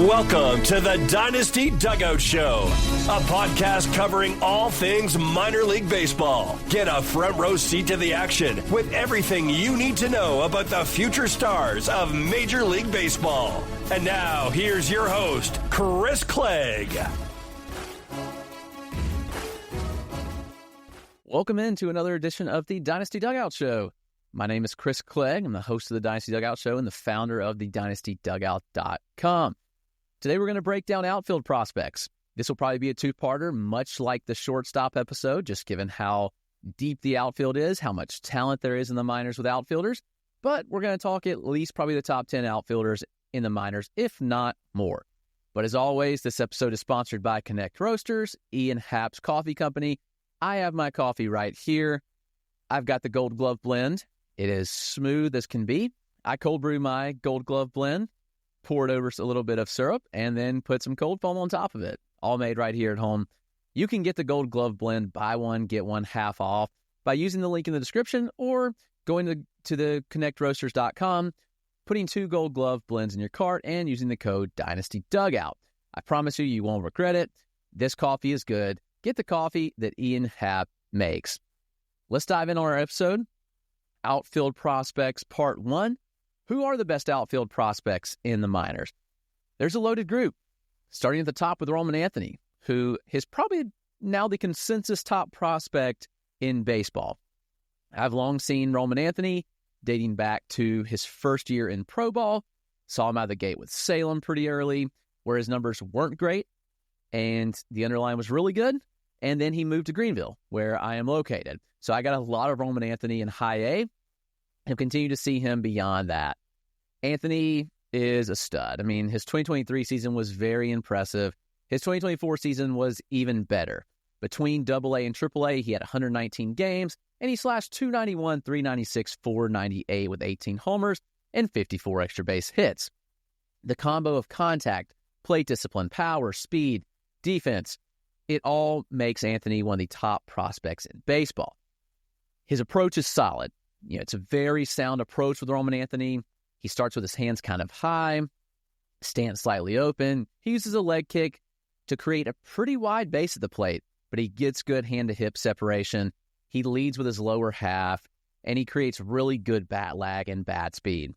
Welcome to the Dynasty Dugout Show, a podcast covering all things minor league baseball. Get a front row seat to the action with everything you need to know about the future stars of Major League Baseball. And now, here's your host, Chris Clegg. Welcome into another edition of the Dynasty Dugout Show. My name is Chris Clegg. I'm the host of the Dynasty Dugout Show and the founder of the DynastyDugout.com. Today we're going to break down outfield prospects. This will probably be a two-parter, much like the shortstop episode, just given how deep the outfield is, how much talent there is in the minors with outfielders. But we're going to talk at least probably the top 10 outfielders in the minors, if not more. But as always, this episode is sponsored by Connect Roasters, Ian Happ's Coffee Company. I have my coffee right here. I've got the Gold Glove blend. It is smooth as can be. I cold brew my Gold Glove blend, pour it over a little bit of syrup, and then put some cold foam on top of it. All made right here at home. You can get the Gold Glove blend, buy one, get one half off by using the link in the description or going to the connectroasters.com, putting 2 Gold Glove blends in your cart, and using the code DynastyDugout. I promise you won't regret it. This coffee is good. Get the coffee that Ian Happ makes. Let's dive in on our episode. Outfield Prospects Part 1. Who are the best outfield prospects in the minors? There's a loaded group, starting at the top with Roman Anthony, who is probably now the consensus top prospect in baseball. I've long seen Roman Anthony dating back to his first year in pro ball. Saw him out of the gate with Salem pretty early, where his numbers weren't great, and the underline was really good. And then he moved to Greenville, where I am located. So I got a lot of Roman Anthony in high A, and continue to see him beyond that. Anthony is a stud. I mean, his 2023 season was very impressive. His 2024 season was even better. Between AA and AAA, he had 119 games, and he slashed .291, .396, .498 with 18 homers and 54 extra base hits. The combo of contact, plate discipline, power, speed, defense, it all makes Anthony one of the top prospects in baseball. His approach is solid. It's a very sound approach with Roman Anthony. He starts with his hands kind of high, stance slightly open. He uses a leg kick to create a pretty wide base at the plate, but he gets good hand-to-hip separation. He leads with his lower half, and he creates really good bat lag and bat speed.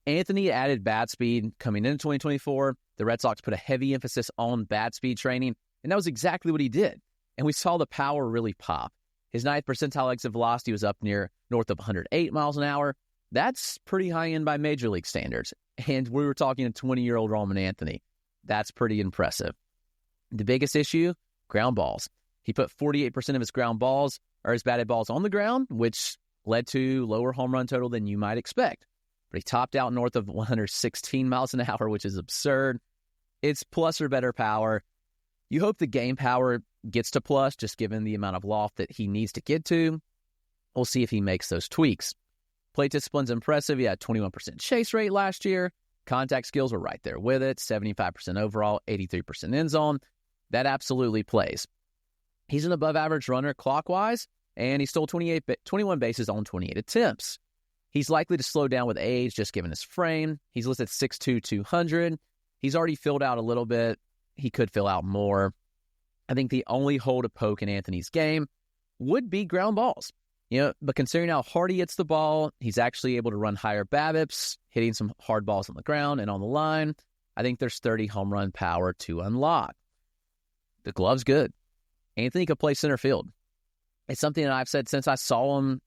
Anthony added bat speed coming into 2024. The Red Sox put a heavy emphasis on bat speed training, and that was exactly what he did. And we saw the power really pop. His 9th percentile exit velocity was up north of 108 miles an hour. That's pretty high end by Major League standards. And we were talking a 20-year-old Roman Anthony. That's pretty impressive. The biggest issue, ground balls. He put 48% of his ground balls, or his batted balls, on the ground, which led to lower home run total than you might expect. But he topped out north of 116 miles an hour, which is absurd. It's plus or better power. You hope the game power gets to plus, just given the amount of loft that he needs to get to. We'll see if he makes those tweaks. Plate discipline's impressive. He had 21% chase rate last year. Contact skills were right there with it. 75% overall, 83% end zone. That absolutely plays. He's an above-average runner clockwise, and he stole 21 bases on 28 attempts. He's likely to slow down with age, just given his frame. He's listed 6'2", 200. He's already filled out a little bit. He could fill out more. I think the only hole to poke in Anthony's game would be ground balls. But considering how hard he hits the ball, he's actually able to run higher BABIPs, hitting some hard balls on the ground and on the line. I think there's 30 home run power to unlock. The glove's good. Anthony could play center field. It's something that I've said since I saw him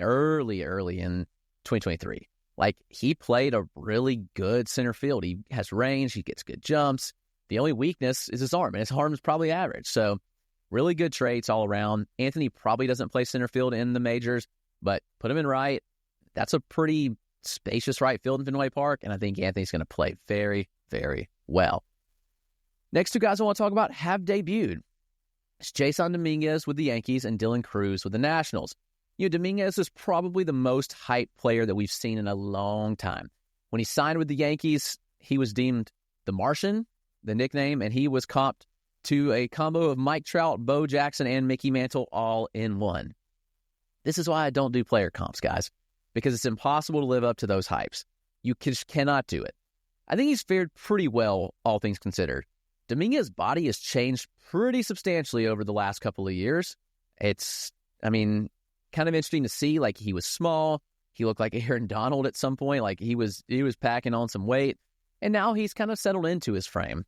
early in 2023. Like, he played a really good center field. He has range. He gets good jumps. The only weakness is his arm, and his arm is probably average. So really good traits all around. Anthony probably doesn't play center field in the majors, but put him in right. That's a pretty spacious right field in Fenway Park, and I think Anthony's going to play very, very well. Next two guys I want to talk about have debuted. It's Jasson Dominguez with the Yankees and Dylan Cruz with the Nationals. Dominguez is probably the most hyped player that we've seen in a long time. When he signed with the Yankees, he was deemed the Martian, the nickname, and he was comped to a combo of Mike Trout, Bo Jackson, and Mickey Mantle all in one. This is why I don't do player comps, guys, because it's impossible to live up to those hypes. You just cannot do it. I think he's fared pretty well, all things considered. Dominguez's body has changed pretty substantially over the last couple of years. It's, kind of interesting to see. Like, he was small. He looked like Aaron Donald at some point. Like, he was packing on some weight. And now he's kind of settled into his frame.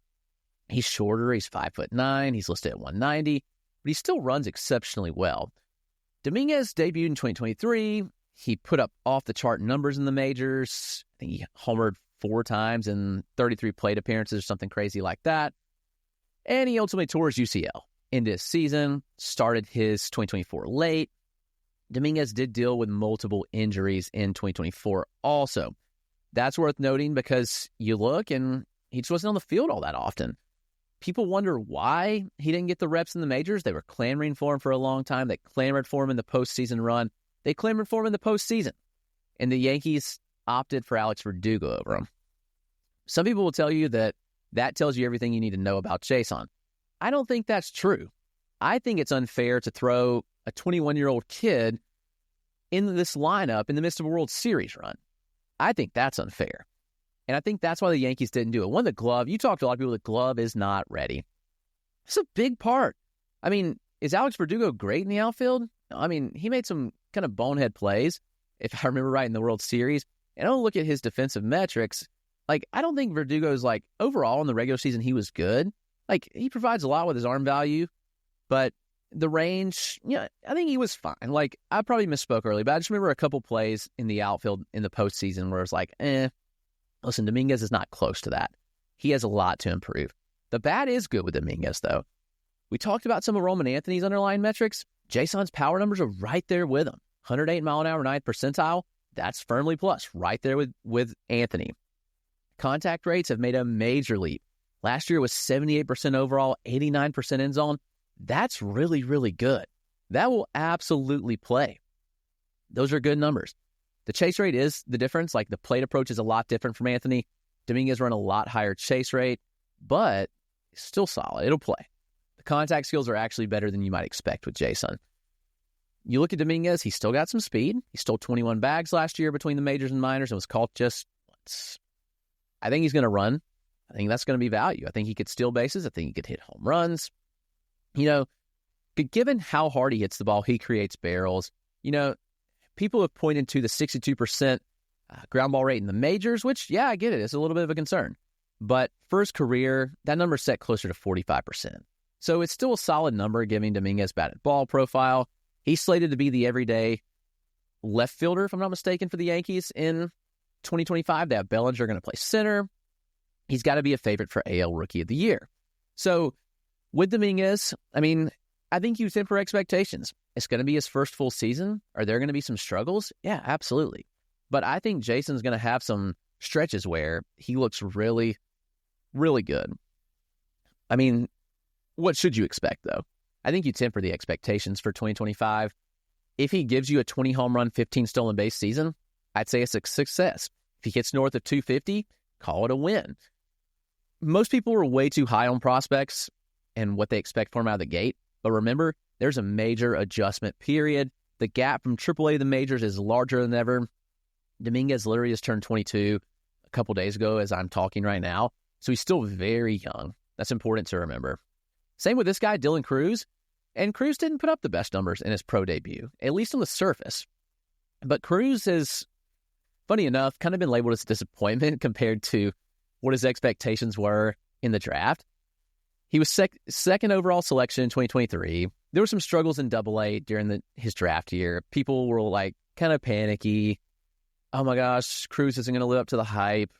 He's shorter. He's 5'9". He's listed at 190, but he still runs exceptionally well. Dominguez debuted in 2023. He put up off-the-chart numbers in the majors. I think he homered 4 times in 33 plate appearances or something crazy like that. And he ultimately tore his UCL in this season, started his 2024 late. Dominguez did deal with multiple injuries in 2024 also. That's worth noting because you look and he just wasn't on the field all that often. People wonder why he didn't get the reps in the majors. They were clamoring for him for a long time. They clamored for him in the postseason run. They clamored for him in the postseason. And the Yankees opted for Alex Verdugo over him. Some people will tell you that tells you everything you need to know about Jasson. I don't think that's true. I think it's unfair to throw a 21-year-old kid in this lineup in the midst of a World Series run. I think that's unfair. And I think that's why the Yankees didn't do it. One, the glove. You talk to a lot of people, the glove is not ready. It's a big part. Is Alex Verdugo great in the outfield? He made some kind of bonehead plays, if I remember right, in the World Series. And I don't look at his defensive metrics. I don't think Verdugo's, overall in the regular season, he was good. He provides a lot with his arm value, but the range, I think he was fine. I probably misspoke early, but I just remember a couple plays in the outfield in the postseason where it's listen, Dominguez is not close to that. He has a lot to improve. The bat is good with Dominguez, though. We talked about some of Roman Anthony's underlying metrics. Jasson's power numbers are right there with him. 108 mile an hour, 9th percentile. That's firmly plus, right there with Anthony. Contact rates have made a major leap. Last year was 78% overall, 89% end zone. That's really, really good. That will absolutely play. Those are good numbers. The chase rate is the difference. The plate approach is a lot different from Anthony. Dominguez run a lot higher chase rate, but it's still solid. It'll play. The contact skills are actually better than you might expect with Jasson. You look at Dominguez, he's still got some speed. He stole 21 bags last year between the majors and minors and was caught just once. I think he's going to run. I think that's going to be value. I think he could steal bases. I think he could hit home runs. Given how hard he hits the ball, he creates barrels. People have pointed to the 62% ground ball rate in the majors, which, I get it. It's a little bit of a concern. But for his career, that number's set closer to 45%. So it's still a solid number giving Dominguez batted ball profile. He's slated to be the everyday left fielder, if I'm not mistaken, for the Yankees in 2025. They have Bellinger going to play center. He's got to be a favorite for AL Rookie of the Year. So with Dominguez, I think you temper expectations. It's going to be his first full season. Are there going to be some struggles? Yeah, absolutely. But I think Jasson's going to have some stretches where he looks really, really good. What should you expect, though? I think you temper the expectations for 2025. If he gives you a 20 home run, 15 stolen base season, I'd say it's a success. If he gets north of 250, call it a win. Most people are way too high on prospects and what they expect from him out of the gate. But remember, there's a major adjustment period. The gap from AAA to the majors is larger than ever. Dominguez literally just turned 22 a couple days ago as I'm talking right now. So he's still very young. That's important to remember. Same with this guy, Dylan Cruz. And Cruz didn't put up the best numbers in his pro debut, at least on the surface. But Cruz has, funny enough, kind of been labeled as a disappointment compared to what his expectations were in the draft. He was second overall selection in 2023. There were some struggles in AA during his draft year. People were kind of panicky. Oh my gosh, Cruz isn't going to live up to the hype.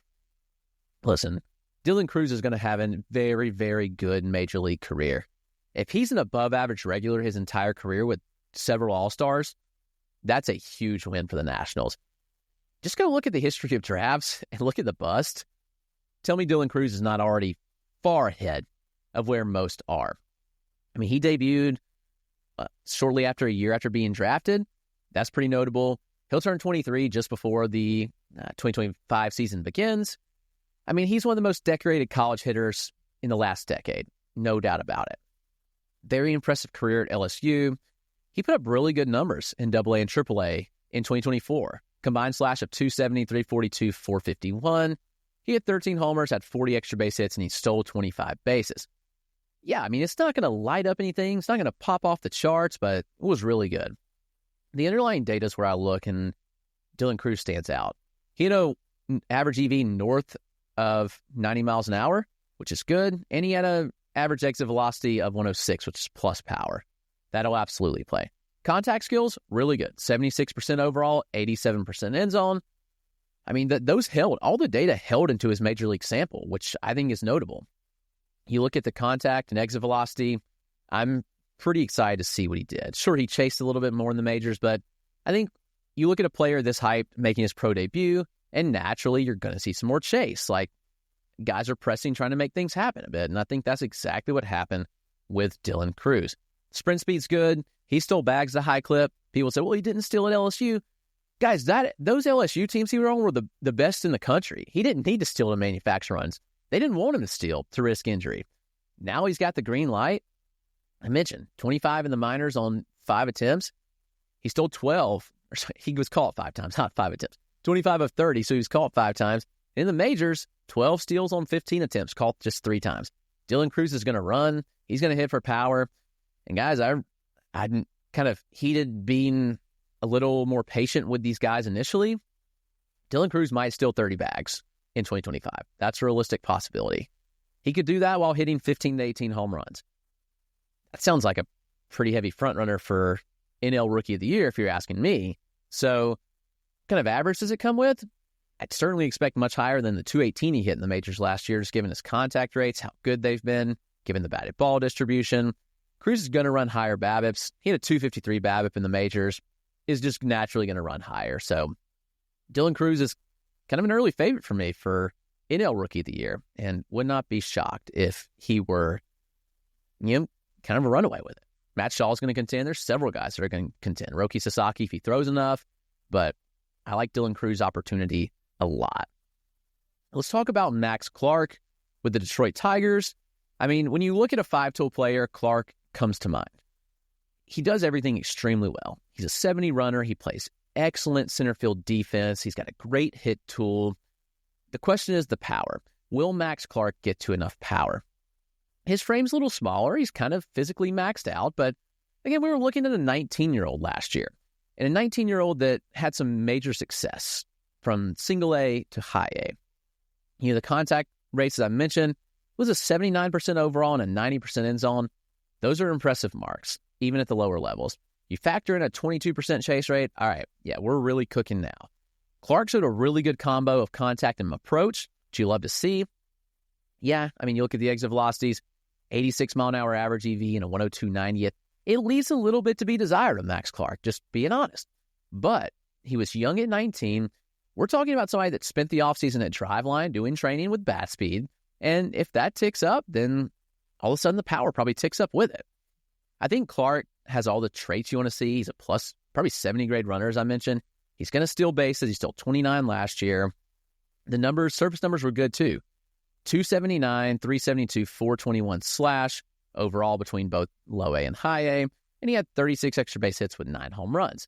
Listen, Dylan Cruz is going to have a very, very good major league career. If he's an above average regular his entire career with several All-Stars, that's a huge win for the Nationals. Just go look at the history of drafts and look at the bust. Tell me Dylan Cruz is not already far ahead of where most are. He debuted shortly after a year after being drafted. That's pretty notable. He'll turn 23 just before the 2025 season begins. He's one of the most decorated college hitters in the last decade. No doubt about it. Very impressive career at LSU. He put up really good numbers in AA and AAA in 2024. Combined slash of 270, 342, 451. He had 13 homers, had 40 extra base hits, and he stole 25 bases. Yeah, I mean, it's not going to light up anything. It's not going to pop off the charts, but it was really good. The underlying data is where I look, and Dylan Cruz stands out. He had an average EV north of 90 miles an hour, which is good, and he had an average exit velocity of 106, which is plus power. That'll absolutely play. Contact skills, really good. 76% overall, 87% end zone. I mean, those held. All the data held into his major league sample, which I think is notable. You look at the contact and exit velocity, I'm pretty excited to see what he did. Sure, he chased a little bit more in the majors, but I think you look at a player this hyped making his pro debut, and naturally you're going to see some more chase. Like, guys are pressing, trying to make things happen a bit, and I think that's exactly what happened with Dylan Cruz. Sprint speed's good. He still bags the high clip. People say, well, he didn't steal at LSU. Guys, those LSU teams he were on were the best in the country. He didn't need to steal to manufacture runs. They didn't want him to steal to risk injury. Now he's got the green light. I mentioned 25 in the minors on 5 attempts. He stole 12. He was caught 5 times, not 5 attempts. 25 of 30, so he was caught 5 times. In the majors, 12 steals on 15 attempts, caught just 3 times. Dylan Cruz is going to run. He's going to hit for power. And guys, I kind of heated being a little more patient with these guys initially. Dylan Cruz might steal 30 bags in 2025. That's a realistic possibility. He could do that while hitting 15 to 18 home runs. That sounds like a pretty heavy front runner for NL Rookie of the Year, if you're asking me. So, what kind of average does it come with? I'd certainly expect much higher than the 218 he hit in the majors last year, just given his contact rates, how good they've been, given the batted ball distribution. Cruz is going to run higher BABIPs. He had a 253 BABIP in the majors. Is just naturally going to run higher. So Dylan Cruz is kind of an early favorite for me for NL Rookie of the Year, and would not be shocked if he were, kind of a runaway with it. Matt Shaw's going to contend. There's several guys that are going to contend. Roki Sasaki, if he throws enough, but I like Dylan Cruz's opportunity a lot. Let's talk about Max Clark with the Detroit Tigers. I mean, when you look at a 5-tool player, Clark comes to mind. He does everything extremely well. He's a 70 runner. He plays excellent center field defense. He's got a great hit tool. The question is the power. Will Max Clark get to enough power? His frame's a little smaller. He's kind of physically maxed out. But again, we were looking at a 19-year-old last year. And a 19-year-old that had some major success from single A to high A. The contact rates, as I mentioned, was a 79% overall and a 90% end zone. Those are impressive marks, even at the lower levels. You factor in a 22% chase rate, all right, yeah, we're really cooking now. Clark showed a really good combo of contact and approach, which you love to see. Yeah, I mean, you look at the exit velocities, 86 mile an hour average EV and a 102.90. It leaves a little bit to be desired of Max Clark, just being honest. But he was young at 19. We're talking about somebody that spent the offseason at Driveline doing training with bat speed. And if that ticks up, then all of a sudden the power probably ticks up with it. I think Clark has all the traits you want to see. He's a plus, probably 70 grade runner, as I mentioned. He's going to steal bases. He stole 29 last year. The numbers, surface numbers were good too. 279, 372, 421 slash overall between both low A and high A. And he had 36 extra base hits with 9 home runs.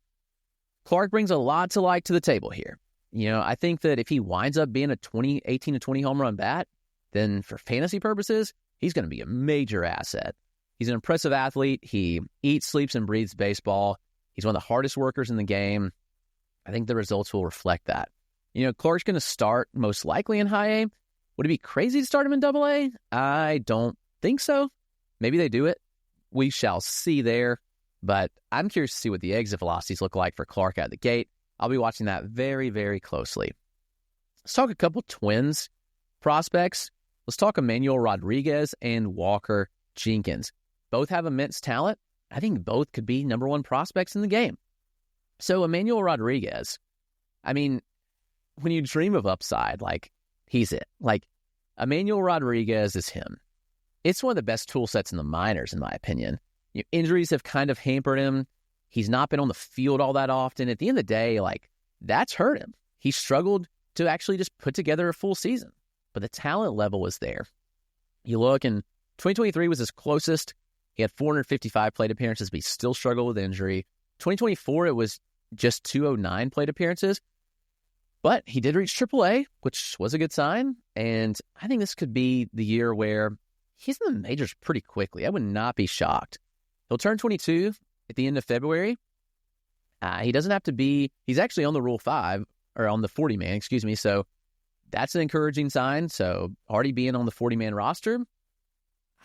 Clark brings a lot to like to the table here. I think that if he winds up being a 18 to 20 home run bat, then for fantasy purposes, he's going to be a major asset. He's an impressive athlete. He eats, sleeps, and breathes baseball. He's one of the hardest workers in the game. I think the results will reflect that. Clark's going to start most likely in high A. Would it be crazy to start him in double A? I don't think so. Maybe they do it. We shall see there. But I'm curious to see what the exit velocities look like for Clark out of the gate. I'll be watching that very, very closely. Let's talk a couple Twins prospects. Let's talk Emmanuel Rodriguez and Walker Jenkins. Both have immense talent. I think both could be number 1 prospects in the game. So Emmanuel Rodriguez, I mean, when you dream of upside, he's it. Emmanuel Rodriguez is him. It's one of the best tool sets in the minors, in my opinion. Injuries have kind of hampered him. He's not been on the field all that often. At the end of the day, that's hurt him. He struggled to actually just put together a full season. But the talent level was there. You look, and 2023 was his closest. He had 455 plate appearances, but he still struggled with injury. 2024, it was just 209 plate appearances. But he did reach AAA, which was a good sign. And I think this could be the year where he's in the majors pretty quickly. I would not be shocked. He'll turn 22 at the end of February. He doesn't have to be, he's actually on the Rule 5, or on the 40-man, excuse me. So that's an encouraging sign. So already being on the 40-man roster,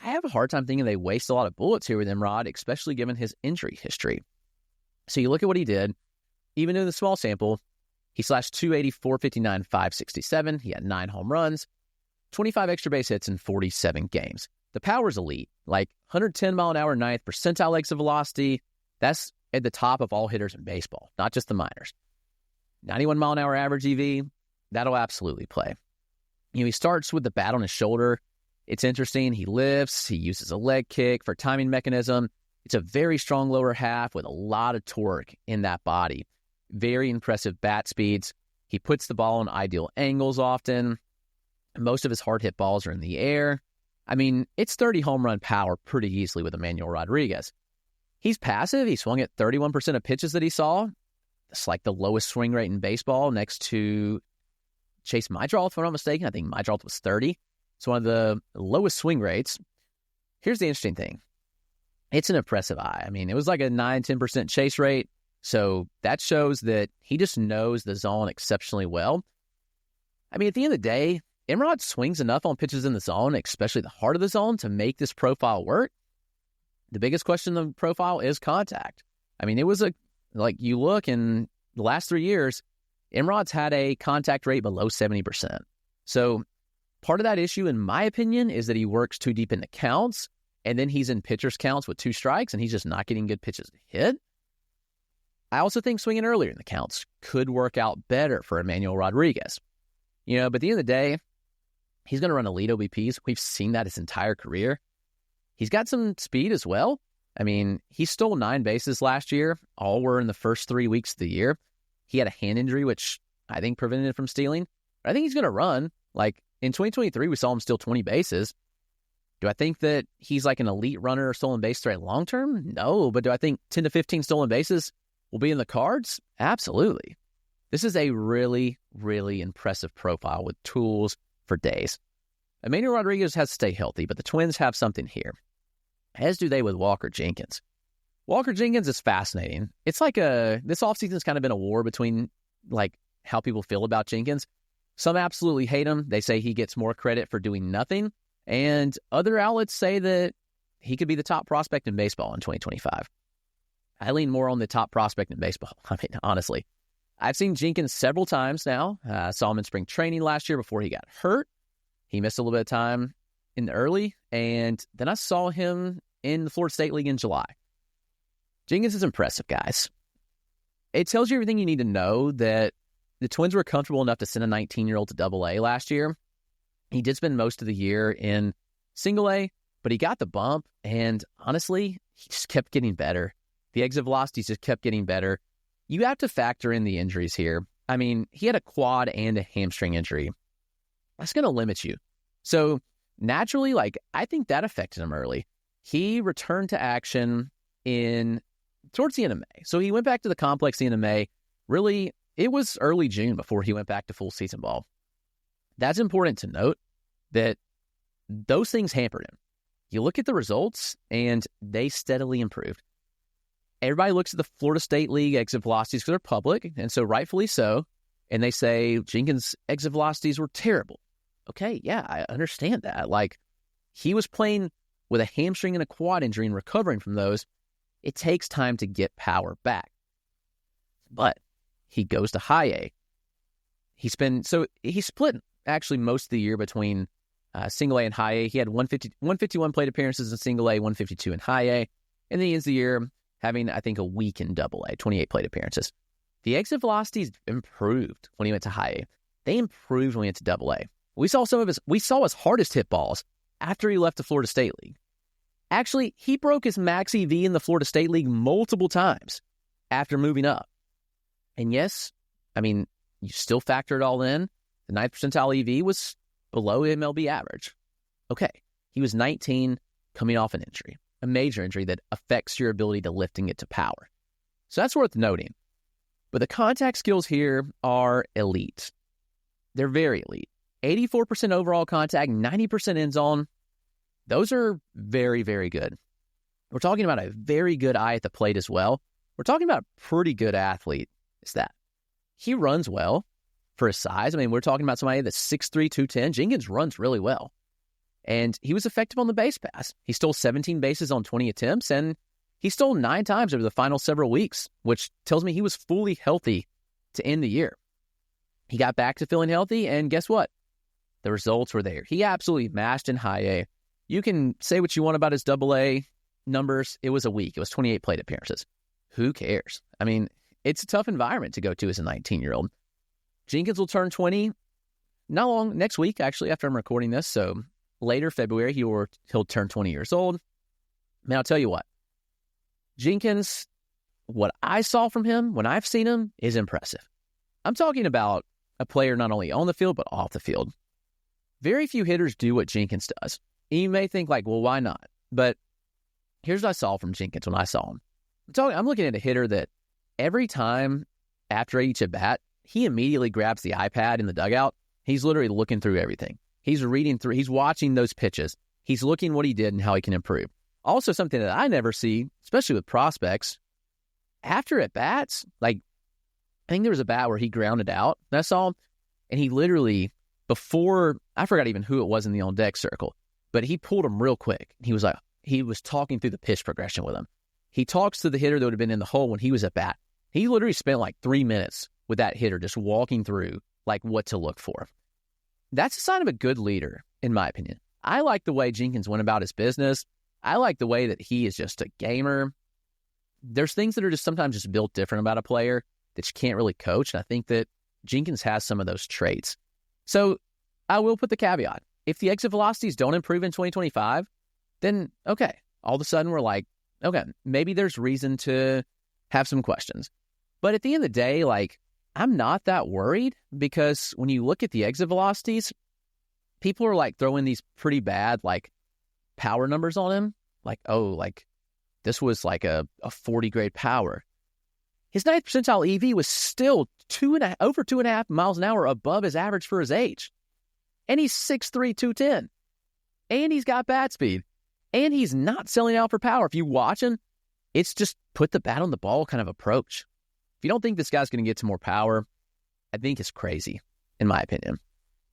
I have a hard time thinking they waste a lot of bullets here with Emrod, especially given his injury history. So you look at what he did, even in the small sample, he slashed 280, 459, 567. He had 9 home runs, 25 extra base hits in 47 games. The power's elite, like 110 mile an hour ninth percentile exit velocity. That's at the top of all hitters in baseball, not just the minors. 91 mile an hour average EV, that'll absolutely play. He starts with the bat on his shoulder. It's interesting. He lifts. He uses a leg kick for timing mechanism. It's a very strong lower half with a lot of torque in that body. Very impressive bat speeds. He puts the ball in ideal angles often. Most of his hard hit balls are in the air. I mean, it's 30 home run power pretty easily with Emmanuel Rodriguez. He's passive. He swung at 31% of pitches that he saw. It's like the lowest swing rate in baseball next to Chase Mydroth, if I'm not mistaken. I think Mydroth was 30. It's one of the lowest swing rates. Here's the interesting thing. It's an impressive eye. I mean, it was like a 9-10% chase rate. So that shows that he just knows the zone exceptionally well. I mean, at the end of the day, Emrod swings enough on pitches in the zone, especially the heart of the zone, to make this profile work. The biggest question in the profile is contact. I mean, it was you look in the last 3 years, Emrod's had a contact rate below 70%. So part of that issue, in my opinion, is that he works too deep into counts, and then he's in pitcher's counts with 2 strikes, and he's just not getting good pitches to hit. I also think swinging earlier in the counts could work out better for Emmanuel Rodriguez. But at the end of the day, he's going to run elite OBPs. We've seen that his entire career. He's got some speed as well. I mean, he stole 9 bases last year. All were in the first 3 weeks of the year. He had a hand injury, which I think prevented him from stealing. But I think he's going to run. Like, in 2023, we saw him steal 20 bases. Do I think that he's like an elite runner or stolen base threat long term? No. But do I think 10 to 15 stolen bases will be in the cards? Absolutely. This is a really, really impressive profile with tools for days. Emmanuel Rodriguez has to stay healthy, but the Twins have something here, as do they with Walker Jenkins. Walker Jenkins is fascinating. It's like this offseason's kind of been a war between like how people feel about Jenkins. Some absolutely hate him. They say he gets more credit for doing nothing. And other outlets say that he could be the top prospect in baseball in 2025. I lean more on the top prospect in baseball. I mean, honestly. I've seen Jenkins several times now. I saw him in spring training last year before he got hurt. He missed a little bit of time in the early, and then I saw him in the Florida State League in July. Jenkins is impressive, guys. It tells you everything you need to know that the Twins were comfortable enough to send a 19-year-old to Double-A last year. He did spend most of the year in Single-A, but he got the bump, and honestly, he just kept getting better. The exit velocities just kept getting better. You have to factor in the injuries here. I mean, he had a quad and a hamstring injury. That's going to limit you. So naturally, I think that affected him early. He returned to action towards the end of May. So he went back to the complex the end of May. Really, it was early June before he went back to full season ball. That's important to note that those things hampered him. You look at the results, and they steadily improved. Everybody looks at the Florida State League exit velocities because they're public, and so rightfully so, and they say Jenkins' exit velocities were terrible. Okay, yeah, I understand that. He was playing with a hamstring and a quad injury and recovering from those. It takes time to get power back. But he goes to high A. He split actually most of the year between single A and high A. He had 151 plate appearances in single A, 152 in high A, and then he ends the year having, I think, a week in Double A, 28 plate appearances. The exit velocities improved when he went to high A. They improved when he went to Double A. We saw his hardest hit balls after he left the Florida State League. Actually, he broke his max EV in the Florida State League multiple times after moving up. And yes, I mean, you still factor it all in. The 9th percentile EV was below MLB average. Okay, he was 19 coming off an injury, a major injury that affects your ability to lift and get to power. So that's worth noting. But the contact skills here are elite. They're very elite. 84% overall contact, 90% end zone. Those are very, very good. We're talking about a very good eye at the plate as well. We're talking about a pretty good athlete. Is that he runs well for his size. I mean, we're talking about somebody that's 6'3", 210. Jenkins runs really well. And he was effective on the base pass. He stole 17 bases on 20 attempts, and he stole 9 times over the final several weeks, which tells me he was fully healthy to end the year. He got back to feeling healthy, and guess what? The results were there. He absolutely mashed in high A. You can say what you want about his AA numbers. It was a week. It was 28 plate appearances. Who cares? I mean, it's a tough environment to go to as a 19-year-old. Jenkins will turn 20 not long, next week, actually, after I'm recording this. So later, February, he'll turn 20 years old. Man, I'll tell you what. Jenkins, what I saw from him when I've seen him is impressive. I'm talking about a player not only on the field, but off the field. Very few hitters do what Jenkins does. You may think like, well, why not? But here's what I saw from Jenkins when I saw him. I'm looking at a hitter that every time after each at bat, he immediately grabs the iPad in the dugout. He's literally looking through everything. He's reading through, he's watching those pitches. He's looking what he did and how he can improve. Also something that I never see, especially with prospects, after at bats, like I think there was a bat where he grounded out, and I saw him, and he literally, before, I forgot even who it was in the on-deck circle, but he pulled him real quick. He was like, he was talking through the pitch progression with him. He talks to the hitter that would have been in the hole when he was at bat. He literally spent like 3 minutes with that hitter just walking through like what to look for. That's a sign of a good leader, in my opinion. I like the way Jenkins went about his business. I like the way that he is just a gamer. There's things that are just sometimes just built different about a player that you can't really coach, and I think that Jenkins has some of those traits. So I will put the caveat. If the exit velocities don't improve in 2025, then okay, all of a sudden we're like, okay, maybe there's reason to have some questions. But at the end of the day, like, I'm not that worried, because when you look at the exit velocities, people are like throwing these pretty bad like power numbers on him. Like, oh, like this was like a 40 grade power. His 9th percentile EV was still over 2.5 miles an hour above his average for his age. And he's 6'3", 210. And he's got bat speed. And he's not selling out for power. If you watch him, it's just put the bat on the ball kind of approach. If you don't think this guy's going to get to more power, I think it's crazy, in my opinion.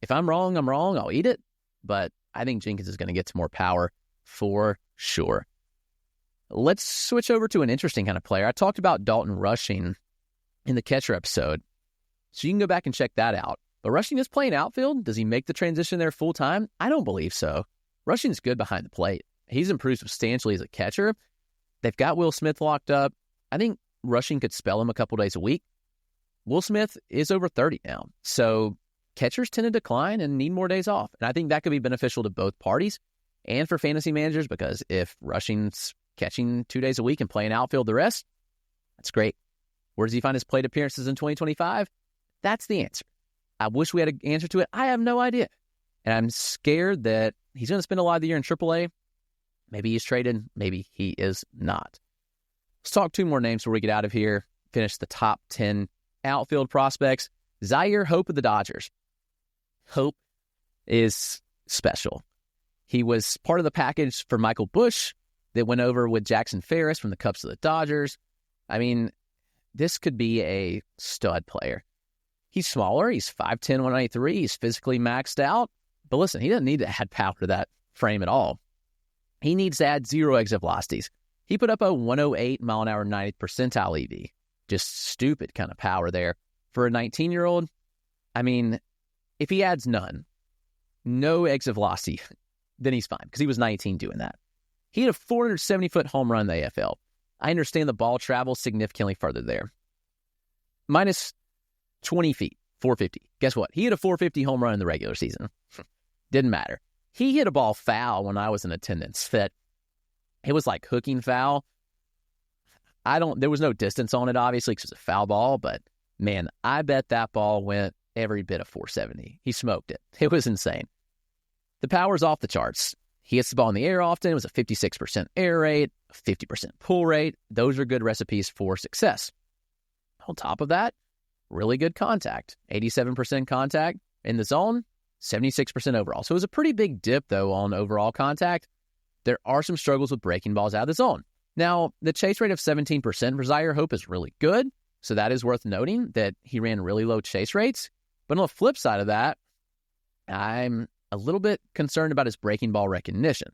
If I'm wrong, I'm wrong. I'll eat it. But I think Jenkins is going to get to more power for sure. Let's switch over to an interesting kind of player. I talked about Dalton rushing in the catcher episode, so you can go back and check that out. But Rushing is playing outfield. Does he make the transition there full time? I don't believe so. Rushing's good behind the plate. He's improved substantially as a catcher. They've got Will Smith locked up. I think Rushing could spell him a couple days a week. Will Smith is over 30 now, so catchers tend to decline and need more days off. And I think that could be beneficial to both parties and for fantasy managers, because if Rushing's catching 2 days a week and playing outfield the rest, that's great. Where does he find his plate appearances in 2025? That's the answer. I wish we had an answer to it. I have no idea. And I'm scared that he's going to spend a lot of the year in AAA. Maybe he's traded. Maybe he is not. Let's talk 2 more names before we get out of here. Finish the top 10 outfield prospects. Zyhir Hope of the Dodgers. Hope is special. He was part of the package for Michael Busch that went over with Jackson Ferris from the Cubs to the Dodgers. I mean, this could be a stud player. He's smaller. He's 5'10", 193. He's physically maxed out. But listen, he doesn't need to add power to that frame at all. He needs to add 0 exit velocities. He put up a 108 mile an hour 90th percentile EV. Just stupid kind of power there. For a 19-year-old, I mean, if he adds no exit velocity, then he's fine, because he was 19 doing that. He had a 470-foot home run in the AFL. I understand the ball travels significantly further there. Minus 20 feet, 450. Guess what? He hit a 450 home run in the regular season. Didn't matter. He hit a ball foul when I was in attendance that it was like hooking foul. There was no distance on it, obviously, because it was a foul ball, but man, I bet that ball went every bit of 470. He smoked it. It was insane. The power's off the charts. He hits the ball in the air often. It was a 56% air rate, a 50% pull rate. Those are good recipes for success. On top of that, really good contact. 87% contact in the zone, 76% overall. So it was a pretty big dip, though, on overall contact. There are some struggles with breaking balls out of the zone. Now, the chase rate of 17% for Zyhir Hope is really good, so that is worth noting that he ran really low chase rates. But on the flip side of that, I'm a little bit concerned about his breaking ball recognition.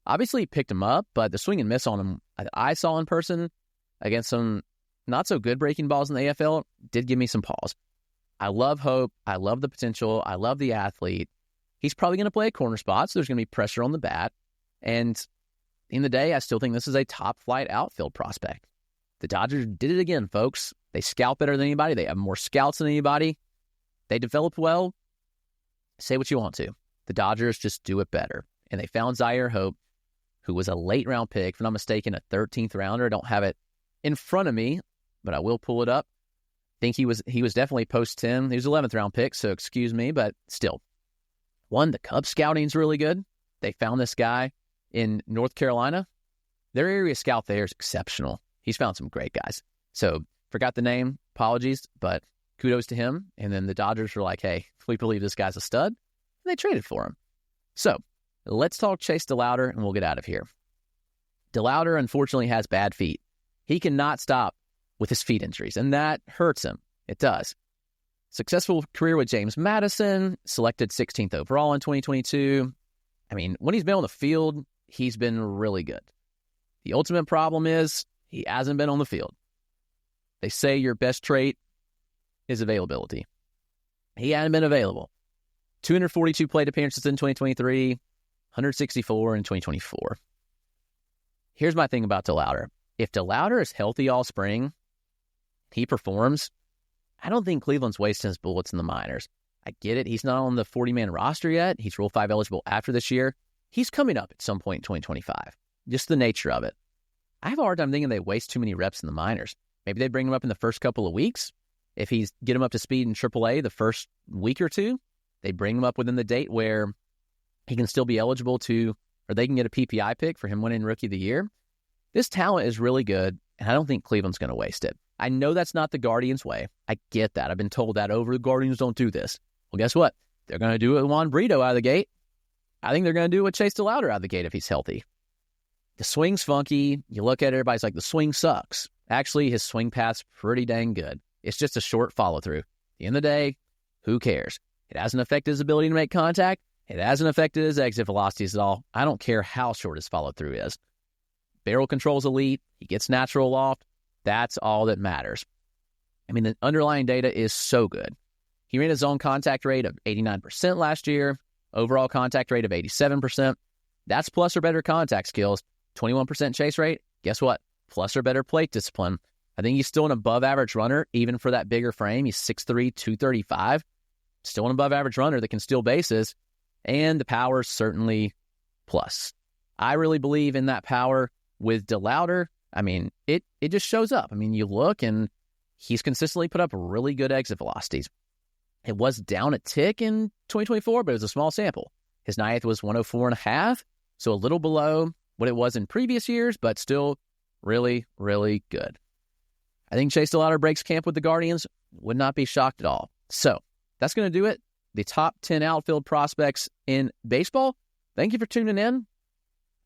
Obviously, he picked him up, but the swing and miss on him that I saw in person against some not-so-good breaking balls in the AFL did give me some pause. I love Hope. I love the potential. I love the athlete. He's probably going to play a corner spot, so there's going to be pressure on the bat. And in the day, I still think this is a top-flight outfield prospect. The Dodgers did it again, folks. They scout better than anybody. They have more scouts than anybody. They develop well. Say what you want to. The Dodgers just do it better. And they found Zyhir Hope, who was a late-round pick, if I'm not mistaken, a 13th rounder. I don't have it in front of me, but I will pull it up. I think he was definitely post-10. He was 11th round pick, so excuse me, but still. One, the Cubs scouting's really good. They found this guy in North Carolina. Their area scout there is exceptional. He's found some great guys. So, forgot the name. Apologies, but kudos to him. And then the Dodgers were like, hey, we believe this guy's a stud. And they traded for him. So, let's talk Chase DeLauter, and we'll get out of here. DeLauter, unfortunately, has bad feet. He cannot stop with his feet injuries, and that hurts him. It does. Successful career with James Madison, selected 16th overall in 2022. I mean, when he's been on the field, he's been really good. The ultimate problem is he hasn't been on the field. They say your best trait is availability. He hadn't been available. 242 plate appearances in 2023, 164 in 2024. Here's my thing about DeLauter. If DeLauter is healthy all spring, he performs, I don't think Cleveland's wasting his bullets in the minors. I get it. He's not on the 40-man roster yet. He's Rule 5 eligible after this year. He's coming up at some point in 2025. Just the nature of it. I have a hard time thinking they waste too many reps in the minors. Maybe they bring him up in the first couple of weeks. If he's get him up to speed in AAA the first week or two, they bring him up within the date where he can still be eligible to, or they can get a PPI pick for him winning Rookie of the Year. This talent is really good, and I don't think Cleveland's going to waste it. I know that's not the Guardians' way. I get that. I've been told that over. The Guardians don't do this. Well, guess what? They're going to do it with Juan Brito out of the gate. I think they're going to do it with Chase DeLauter out of the gate if he's healthy. The swing's funky. You look at it, everybody's like, the swing sucks. Actually, his swing path's pretty dang good. It's just a short follow-through. At the end of the day, who cares? It hasn't affected his ability to make contact. It hasn't affected his exit velocities at all. I don't care how short his follow-through is. Barrel control's elite. He gets natural loft. That's all that matters. I mean, the underlying data is so good. He ran a zone contact rate of 89% last year, overall contact rate of 87%. That's plus or better contact skills. 21% chase rate. Guess what? Plus or better plate discipline. I think he's still an above-average runner, even for that bigger frame. He's 6'3", 235. Still an above-average runner that can steal bases. And the power is certainly plus. I really believe in that power with DeLauter. I mean, it just shows up. I mean, you look, and he's consistently put up really good exit velocities. It was down a tick in 2024, but it was a small sample. His 9th was 104.5, so a little below what it was in previous years, but still really, really good. I think Chase DeLauter breaks camp with the Guardians. Would not be shocked at all. So that's going to do it. The top 10 outfield prospects in baseball. Thank you for tuning in.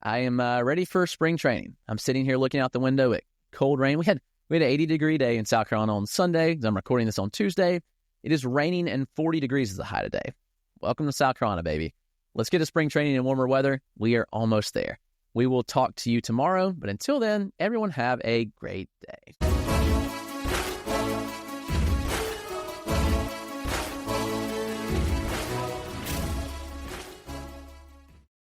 I am ready for spring training. I'm sitting here looking out the window at cold rain. We had an 80-degree day in South Carolina on Sunday. I'm recording this on Tuesday. It is raining and 40 degrees is the high today. Welcome to South Carolina, baby. Let's get to spring training in warmer weather. We are almost there. We will talk to you tomorrow, but until then, everyone have a great day.